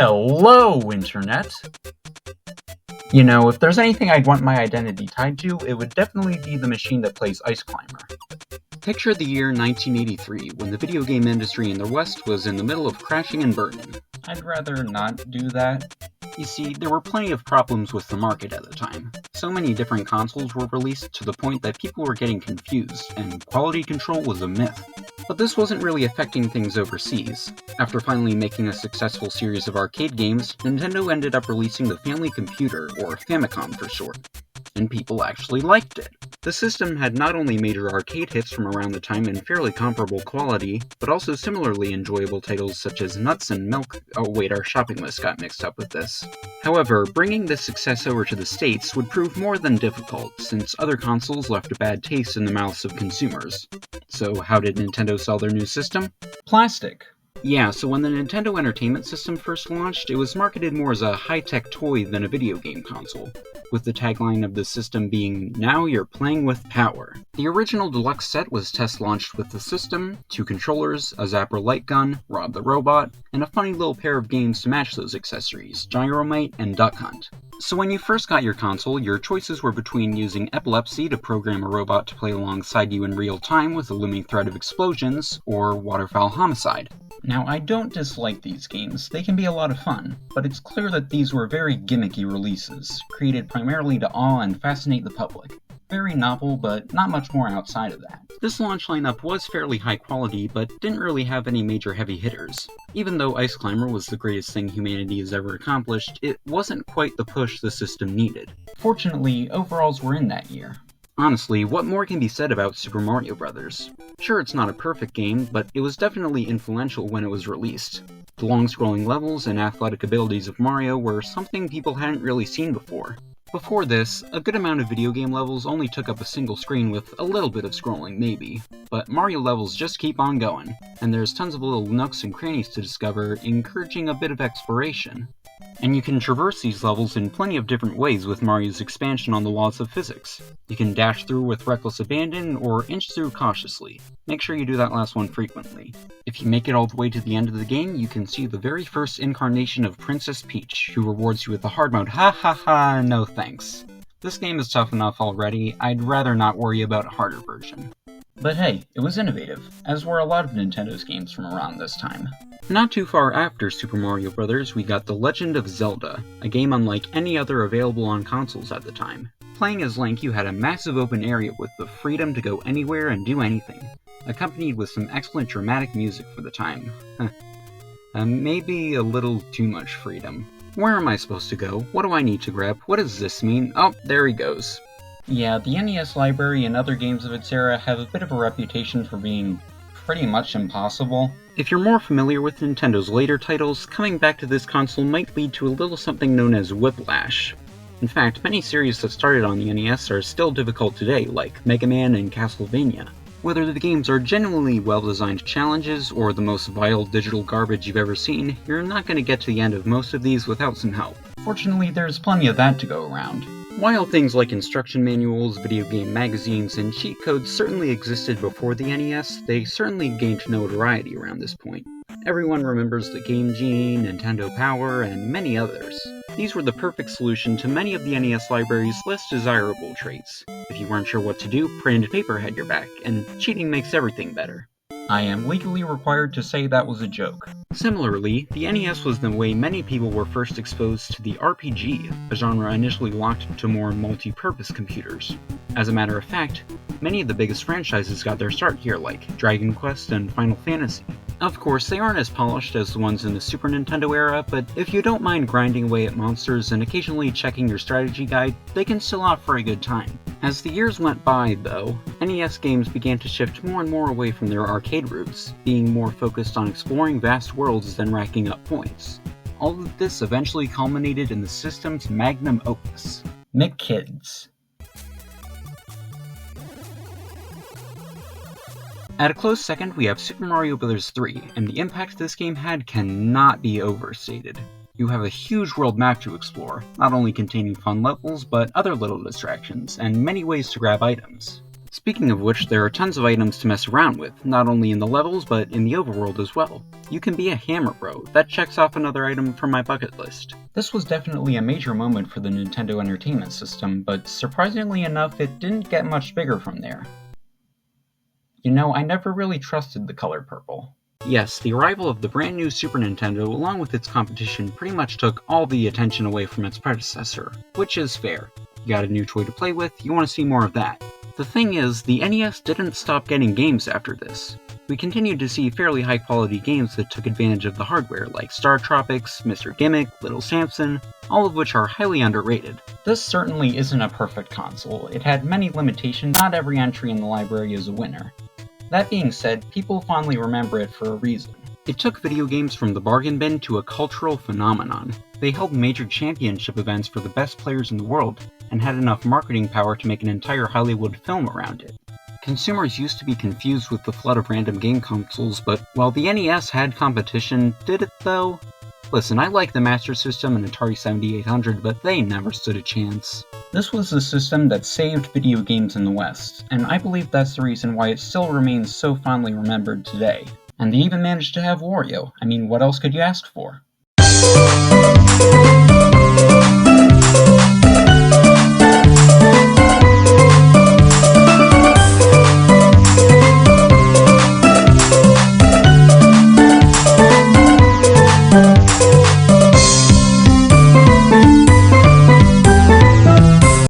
Hello, Internet! You know, if there's anything I'd want my identity tied to, it would definitely be the machine that plays Ice Climber. Picture the year 1983, when the video game industry in the West was in the middle of crashing and burning. I'd rather not do that. You see, there were plenty of problems with the market at the time. So many different consoles were released to the point that people were getting confused, and quality control was a myth. But this wasn't really affecting things overseas. After finally making a successful series of arcade games, Nintendo ended up releasing the Family Computer, or Famicom for short. And people actually liked it. The system had not only major arcade hits from around the time in fairly comparable quality, but also similarly enjoyable titles such as Nuts and Milk. Oh wait, our shopping list got mixed up with this. However, bringing this success over to the States would prove more than difficult, since other consoles left a bad taste in the mouths of consumers. So how did Nintendo sell their new system? Plastic. Yeah, so when the Nintendo Entertainment System first launched, it was marketed more as a high-tech toy than a video game console, with the tagline of the system being, "Now you're playing with power." The original deluxe set was test-launched with the system, 2 controllers, a Zapper light gun, Rob the Robot, and a funny little pair of games to match those accessories, Gyromite and Duck Hunt. So when you first got your console, your choices were between using Epilepsy to program a robot to play alongside you in real time with a looming threat of explosions, or Waterfowl Homicide. Now, I don't dislike these games, they can be a lot of fun, but it's clear that these were very gimmicky releases, created primarily to awe and fascinate the public. Very novel, but not much more outside of that. This launch lineup was fairly high quality, but didn't really have any major heavy hitters. Even though Ice Climber was the greatest thing humanity has ever accomplished, it wasn't quite the push the system needed. Fortunately, overalls were in that year. Honestly, what more can be said about Super Mario Bros? Sure, it's not a perfect game, but it was definitely influential when it was released. The long-scrolling levels and athletic abilities of Mario were something people hadn't really seen before. Before this, a good amount of video game levels only took up a single screen with a little bit of scrolling, maybe. But Mario levels just keep on going, and there's tons of little nooks and crannies to discover, encouraging a bit of exploration. And you can traverse these levels in plenty of different ways with Mario's expansion on the laws of physics. You can dash through with reckless abandon, or inch through cautiously. Make sure you do that last one frequently. If you make it all the way to the end of the game, you can see the very first incarnation of Princess Peach, who rewards you with the hard mode, ha ha ha, no thanks. This game is tough enough already, I'd rather not worry about a harder version. But hey, it was innovative, as were a lot of Nintendo's games from around this time. Not too far after Super Mario Bros., we got The Legend of Zelda, a game unlike any other available on consoles at the time. Playing as Link, you had a massive open area with the freedom to go anywhere and do anything, accompanied with some excellent dramatic music for the time. Maybe a little too much freedom. Where am I supposed to go? What do I need to grab? What does this mean? Oh, there he goes. Yeah, the NES library and other games of its era have a bit of a reputation for being pretty much impossible. If you're more familiar with Nintendo's later titles, coming back to this console might lead to a little something known as whiplash. In fact, many series that started on the NES are still difficult today, like Mega Man and Castlevania. Whether the games are genuinely well-designed challenges or the most vile digital garbage you've ever seen, you're not going to get to the end of most of these without some help. Fortunately, there's plenty of that to go around. While things like instruction manuals, video game magazines, and cheat codes certainly existed before the NES, they certainly gained notoriety around this point. Everyone remembers the Game Genie, Nintendo Power, and many others. These were the perfect solution to many of the NES library's less desirable traits. If you weren't sure what to do, pen and paper had your back, and cheating makes everything better. I am legally required to say that was a joke. Similarly, the NES was the way many people were first exposed to the RPG, a genre initially locked to more multi-purpose computers. As a matter of fact, many of the biggest franchises got their start here, like Dragon Quest and Final Fantasy. Of course, they aren't as polished as the ones in the Super Nintendo era, but if you don't mind grinding away at monsters and occasionally checking your strategy guide, they can still offer a good time. As the years went by, though, NES games began to shift more and more away from their arcade roots, being more focused on exploring vast worlds than racking up points. All of this eventually culminated in the system's magnum opus, McKids. At a close second, we have Super Mario Bros. 3, and the impact this game had cannot be overstated. You have a huge world map to explore, not only containing fun levels, but other little distractions, and many ways to grab items. Speaking of which, there are tons of items to mess around with, not only in the levels, but in the overworld as well. You can be a hammer bro. That checks off another item from my bucket list. This was definitely a major moment for the Nintendo Entertainment System, but surprisingly enough, it didn't get much bigger from there. You know, I never really trusted the color purple. Yes, the arrival of the brand new Super Nintendo along with its competition pretty much took all the attention away from its predecessor, which is fair. You got a new toy to play with, you want to see more of that. The thing is, the NES didn't stop getting games after this. We continued to see fairly high quality games that took advantage of the hardware, like Star Tropics, Mr. Gimmick, Little Samson, all of which are highly underrated. This certainly isn't a perfect console. It had many limitations, not every entry in the library is a winner. That being said, people fondly remember it for a reason. It took video games from the bargain bin to a cultural phenomenon. They held major championship events for the best players in the world, and had enough marketing power to make an entire Hollywood film around it. Consumers used to be confused with the flood of random game consoles, but while the NES had competition, did it though? Listen, I like the Master System and Atari 7800, but they never stood a chance. This was the system that saved video games in the West, and I believe that's the reason why it still remains so fondly remembered today. And they even managed to have Wario. I mean, what else could you ask for?